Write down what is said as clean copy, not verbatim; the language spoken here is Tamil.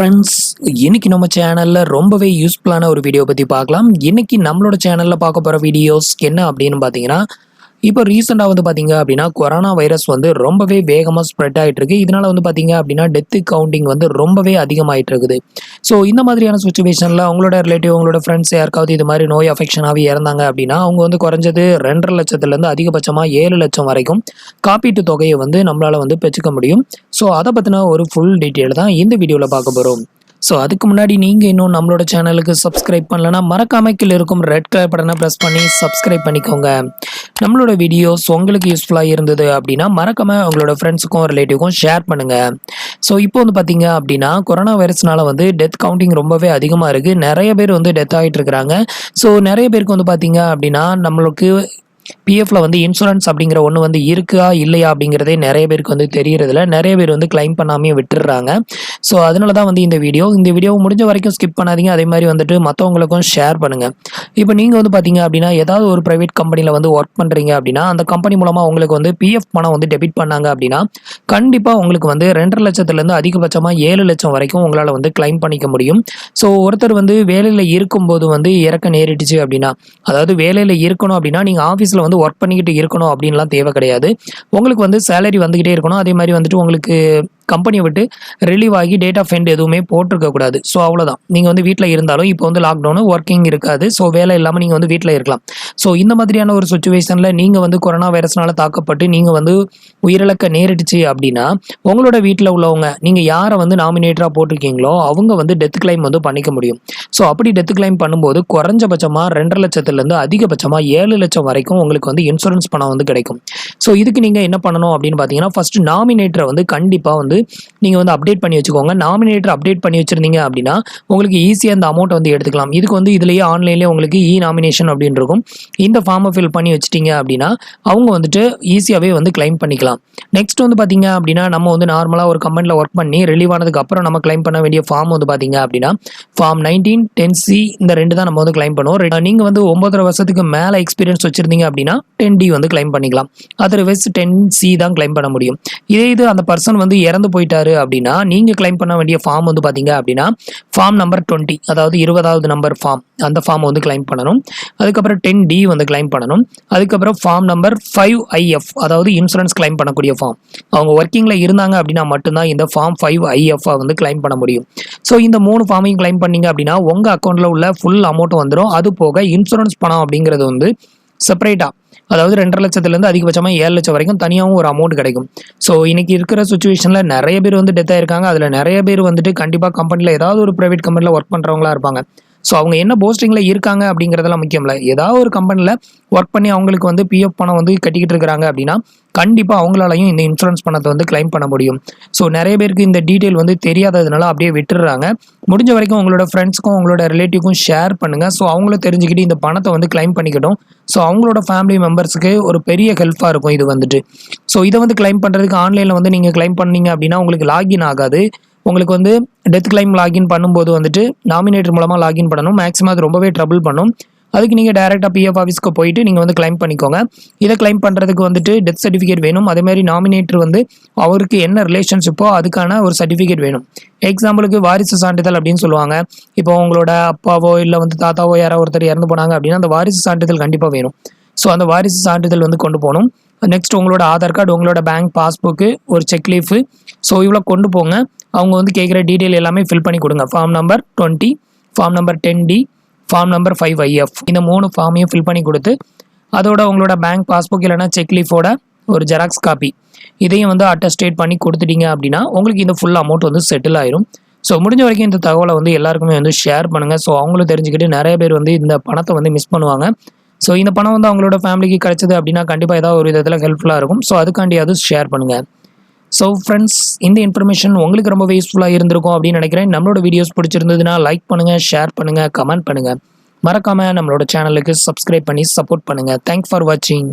ஃப்ரெண்ட்ஸ், இன்னைக்கு நம்ம சேனலில் ரொம்பவே யூஸ்ஃபுல்லான ஒரு வீடியோ பற்றி பார்க்கலாம். இன்னைக்கு நம்மளோட சேனலில் பார்க்க போகிற வீடியோஸ் என்ன அப்படின்னு பார்த்தீங்கன்னா, இப்போ ரீசெண்டாக வந்து பார்த்தீங்க அப்படின்னா கொரோனா வைரஸ் வந்து ரொம்பவே வேகமாக ஸ்ப்ரெட் ஆகிட்டு இருக்கு. இதனால வந்து பார்த்தீங்க அப்படின்னா டெத்து கவுண்டிங் வந்து ரொம்பவே அதிகமாகிட்டு இருக்குது. ஸோ இந்த மாதிரியான சுச்சுவேஷனில் அவங்களோட ரிலேட்டிவ், அவங்களோட ஃப்ரெண்ட்ஸ் யாருக்காவது இது மாதிரி நோய் அஃபெக்ஷனாகவே இறந்தாங்க அப்படின்னா அவங்க வந்து குறைஞ்சது 2.5 லட்சத்துலேருந்து அதிகபட்சமாக 7 லட்சம் வரைக்கும் காப்பீட்டு தொகையை வந்து நம்மளால் வந்து பெற்றுக்க முடியும். ஸோ அதை பற்றின ஒரு ஃபுல் டீட்டெயில் தான் இந்த வீடியோவில் பார்க்க போகிறோம். ஸோ அதுக்கு முன்னாடி நீங்கள் இன்னும் நம்மளோட சேனலுக்கு சப்ஸ்கிரைப் பண்ணலன்னா மறக்காம கீழ இருக்கும் ரெட் கலர் பட்டனை ப்ரெஸ் பண்ணி சப்ஸ்கிரைப் பண்ணிக்கோங்க. நம்மளோட வீடியோஸ் உங்களுக்கு யூஸ்ஃபுல்லாக இருந்தது அப்படின்னா மறக்காம உங்களோட ஃப்ரெண்ட்ஸுக்கும் ரிலேட்டிவ்க்கும் ஷேர் பண்ணுங்கள். ஸோ இப்போ வந்து பார்த்தீங்க அப்படின்னா கொரோனா வைரஸ்னால வந்து டெத் கவுண்டிங் ரொம்பவே அதிகமாக இருக்குது. நிறைய பேர் வந்து டெத் ஆகிட்டு இருக்கிறாங்க. ஸோ நிறைய பேருக்கு வந்து பார்த்தீங்க அப்படின்னா நம்மளுக்கு பிஎஃப்ல வந்து இன்சூரன்ஸ் அப்படிங்கிற ஒன்று வந்து இருக்கா இல்லையா அப்படிங்கிறதே நிறைய பேருக்கு வந்து தெரியறதில்ல. நிறைய பேர் வந்து கிளைம் பண்ணாமே விட்டுடுறாங்க. ஸோ அதனால தான் வந்து இந்த வீடியோ முடிஞ்ச வரைக்கும் ஸ்கிப் பண்ணாதீங்க. அதே மாதிரி வந்துட்டு மற்றவங்களுக்கும் ஷேர் பண்ணுங்கள். இப்போ நீங்கள் வந்து பார்த்தீங்க அப்படின்னா ஏதாவது ஒரு ப்ரைவேட் கம்பெனியில் வந்து ஒர்க் பண்ணுறீங்க அப்படின்னா அந்த கம்பெனி மூலமாக உங்களுக்கு வந்து பிஎஃப் பணம் வந்து டெபிட் பண்ணாங்க அப்படின்னா கண்டிப்பாக உங்களுக்கு வந்து 2.5 லட்சத்துலேருந்து அதிகபட்சமாக 7 லட்சம் வரைக்கும் உங்களால் வந்து கிளைம் பண்ணிக்க முடியும். ஸோ ஒருத்தர் வந்து வேலையில் இருக்கும்போது வந்து இறக்க நேரிட்டுச்சு அப்படின்னா, அதாவது வேலையில் இருக்கணும் அப்படின்னா நீங்கள் ஆஃபீஸில் வந்து ஒர்க் பண்ணிக்கிட்டு இருக்கணும் அப்படின்லாம் தேவை கிடையாது. உங்களுக்கு வந்து சேலரி வந்துக்கிட்டே இருக்கணும். அதே மாதிரி வந்துட்டு உங்களுக்கு கம்பெனியை விட்டு ரிலீவ் ஆகி டேட் ஆஃப் எண்ட் எதுவுமே போட்டிருக்கக்கூடாது. ஸோ அவ்வளோதான். நீங்கள் வந்து வீட்டில் இருந்தாலும் இப்போ வந்து லாக்டவுனு ஒர்க்கிங் இருக்காது. ஸோ வேலை இல்லாமல் நீங்கள் வந்து வீட்டில் இருக்கலாம். ஸோ இந்த மாதிரியான ஒரு சுச்சுவேஷனில் நீங்கள் வந்து கொரோனா வைரஸ்னால தாக்கப்பட்டு நீங்கள் வந்து உயிரிழக்க நேரிடுச்சு அப்படின்னா உங்களோட வீட்டில் உள்ளவங்க நீங்கள் யாரை வந்து நாமினேட்டராக போட்டிருக்கீங்களோ அவங்க வந்து டெத் கிளைம் வந்து பண்ணிக்க முடியும். ஸோ அப்படி டெத் கிளைம் பண்ணும்போது குறைஞ்சபட்சமாக 2.5 லட்சத்துலேருந்து அதிகபட்சமாக 7 லட்சம் வரைக்கும் உங்களுக்கு வந்து இன்சூரன்ஸ் பணம் வந்து கிடைக்கும். ஸோ இதுக்கு நீங்கள் என்ன பண்ணணும் அப்படின்னு பார்த்தீங்கன்னா ஃபஸ்ட்டு நாமினேட்டரை வந்து கண்டிப்பாக வந்து நீங்கள் வந்து அப்டேட் பண்ணி வச்சுக்கோங்க. நாமினேட்டர் அப்டேட் பண்ணி வச்சுருந்தீங்க அப்படின்னா உங்களுக்கு ஈஸியாக அந்த அமௌண்ட் வந்து எடுத்துக்கலாம். இதுக்கு வந்து இதுலேயே ஆன்லைன்லேயே உங்களுக்கு நாமினேஷன் அப்படின்னு இருக்கும். இந்த ஃபார்மை ஃபில் பண்ணி வச்சிட்டிங்க அப்படின்னா அவங்க வந்துட்டு ஈஸியாகவே வந்து கிளைம் பண்ணிக்கலாம். நெக்ஸ்ட் வந்து பார்த்தீங்க அப்படின்னா நம்ம வந்து நார்மலாக ஒரு கம்பெனியில் ஒர்க் பண்ணி ரிலீவ் ஆனதுக்கு அப்புறம் நம்ம கிளைம் பண்ண வேண்டிய ஃபார்ம் வந்து பார்த்தீங்க அப்படின்னா ஃபார்ம் 19, 10C இந்த 2 தான் நம்ம வந்து கிளைம் பண்ணுவோம். நீங்கள் வந்து 9.5 வருஷத்துக்கு மேலே எக்ஸ்பீரியன்ஸ் வச்சுருந்தீங்க அப்படின்னா 10D வந்து கிளைம் பண்ணிக்கலாம். அதர்வைஸ் 10C தான் கிளைம் பண்ண முடியும். இது அந்த பர்சன் வந்து இறந்து போயிட்டாரு அப்படின்னா நீங்கள் கிளைம் பண்ண வேண்டிய ஃபார்ம் வந்து பார்த்தீங்க அப்படின்னா ஃபார்ம் நம்பர் 20, அதாவது 20வது நம்பர் ஃபார்ம், அந்த ஃபார்ம் வந்து கிளைம் பண்ணணும். அதுக்கப்புறம் 10D வந்து கிளைம் பண்ணணும். அதுக்கப்புறம் ஃபார்ம் நம்பர் 5IF, அதாவது இன்சூரன்ஸ் கிளைம் பண்ணக்கூடிய ஃபார்ம். அவங்க ஒர்க்கிங்கில் இருந்தாங்க அப்படின்னா மட்டும்தான் இந்த ஃபார்ம் 5IF வந்து கிளைம் பண்ண முடியும். ஸோ இந்த 3 ஃபார்மையும் கிளைம் பண்ணீங்க அப்படின்னா உங்கள் அக்கௌண்ட்டில் உள்ள ஃபுல் அமௌண்ட் வந்துடும். அது போக இன்சூரன்ஸ் பணம் அப்படிங்கிறது வந்து செப்பரேட்டாக, அதாவது 2.5 லட்சத்துலேருந்து அதிகபட்சமாக 7 லட்சம் வரைக்கும் தனியாகவும் ஒரு அமௌண்ட் கிடைக்கும். ஸோ இன்னைக்கு இருக்கிற சுச்சுவேஷனில் நிறைய பேர் வந்து டெத் ஆயிருக்காங்க. அதில் நிறைய பேர் வந்துட்டு கண்டிப்பாக கம்பெனியில் ஏதாவது ஒரு ப்ரைவேட் கம்பெனியில் ஒர்க் பண்ணுறவங்களா இருப்பாங்க. ஸோ அவங்க என்ன போஸ்டிங்கில் இருக்காங்க அப்படிங்கிறதெல்லாம் முக்கியம் இல்லை. ஏதாவது ஒரு கம்பெனியில் ஒர்க் பண்ணி அவங்களுக்கு வந்து பிஎஃப் பணம் வந்து கட்டிக்கிட்டு இருக்கிறாங்க அப்படின்னா கண்டிப்பாக அவங்களாலையும் இந்த இன்சூரன்ஸ் பணத்தை வந்து கிளைம் பண்ண முடியும். ஸோ நிறைய பேருக்கு இந்த டீட்டெயில் வந்து தெரியாததுனால அப்படியே விட்டுடுறாங்க. முடிஞ்ச வரைக்கும் உங்களோட ஃப்ரெண்ட்ஸ்க்கும் உங்களோட ரிலேட்டிவ்க்கும் ஷேர் பண்ணுங்கள். ஸோ அவங்களும் தெரிஞ்சுக்கிட்டு இந்த பணத்தை வந்து கிளைம் பண்ணிக்கிட்டோம். ஸோ அவங்களோட ஃபேமிலி மெம்பர்ஸுக்கு ஒரு பெரிய ஹெல்ப்பாக இருக்கும் இது வந்துட்டு. ஸோ இதை வந்து கிளைம் பண்ணுறதுக்கு ஆன்லைனில் வந்து நீங்கள் கிளைம் பண்ணீங்க அப்படின்னா உங்களுக்கு லாகின் ஆகாது. உங்களுக்கு வந்து டெத் கிளைம் லாகின் பண்ணும்போது வந்துட்டு நாமினேட்டர் மூலமாக லாகின் பண்ணணும். மேக்ஸிமம் அது ரொம்பவே ட்ரபிள் பண்ணும். அதுக்கு நீங்கள் டேரெக்டாக பிஎஃப் ஆஃபீஸ்க்கு போயிட்டு நீங்கள் வந்து கிளைம் பண்ணிக்கோங்க. இதை கிளைம் பண்ணுறதுக்கு வந்துட்டு டெத் சர்டிஃபிகேட் வேணும். அதேமாதிரி நாமினேட்டர் வந்து அவருக்கு என்ன ரிலேஷன்ஷிப்போ அதுக்கான ஒரு சர்டிஃபிகேட் வேணும். எக்ஸாம்பிளுக்கு வாரிசு சான்றிதழ் அப்படின்னு சொல்லுவாங்க. இப்போ உங்களோட அப்பாவோ இல்லை வந்து தாத்தாவோ யாரோ ஒருத்தர் இறந்து போனாங்க அப்படின்னா அந்த வாரிசு சான்றிதழ் கண்டிப்பாக வேணும். ஸோ அந்த வாரிசு சான்றிதழ் வந்து கொண்டு போகணும். நெக்ஸ்ட் உங்களோட ஆதார் கார்டு, உங்களோட பேங்க் பாஸ்புக்கு, ஒரு செக் லீஃபு, ஸோ இவ்வளோ கொண்டு போங்க. அவங்க வந்து கேட்குற டீட்டெயில் எல்லாமே ஃபில் பண்ணி கொடுங்க. Form number 20, form number 10D, form number 5IF, இந்த 3 ஃபார்மையும் ஃபில் பண்ணி கொடுத்து அதோட உங்களோட பேங்க் பாஸ்புக் இல்லைனா செக் லீஃபோட ஒரு ஜெராக்ஸ் காப்பி இதையும் வந்து அட்டஸ்டேட் பண்ணி கொடுத்துட்டீங்க அப்படின்னா உங்களுக்கு இந்த ஃபுல் அமௌண்ட் வந்து செட்டில் ஆயிரும். ஸோ முடிஞ்ச வரைக்கும் இந்த தகவலை வந்து எல்லாருக்குமே வந்து ஷேர் பண்ணுங்கள். ஸோ அவங்களும் தெரிஞ்சுக்கிட்டு நிறைய பேர் வந்து இந்த பணத்தை வந்து மிஸ் பண்ணுவாங்க. ஸோ இந்த பணம் வந்து அவங்களோட ஃபேமிலிக்கு கிடைச்சது அப்படின்னா கண்டிப்பாக ஏதாவது ஒரு விதத்தில் ஹெல்ப்ஃபுல்லாக இருக்கும். ஸோ அதுக்காண்டியாவது ஷேர் பண்ணுங்கள். ஸோ ஃப்ரெண்ட்ஸ், இந்த இன்ஃபர்மேஷன் உங்களுக்கு ரொம்ப யூஸ்ஃபுல்லாக இருந்திருக்கும் அப்படின்னு நினைக்கிறேன். நம்மளோட வீடியோஸ் பிடிச்சிருந்ததுன்னா லைக் பண்ணுங்கள், ஷேர் பண்ணுங்கள், கமெண்ட் பண்ணுங்கள். மறக்காமல் நம்மளோட சேனலுக்கு சப்ஸ்கிரைப் பண்ணி சப்போர்ட் பண்ணுங்கள். தேங்க்ஸ் ஃபார் வாட்சிங்.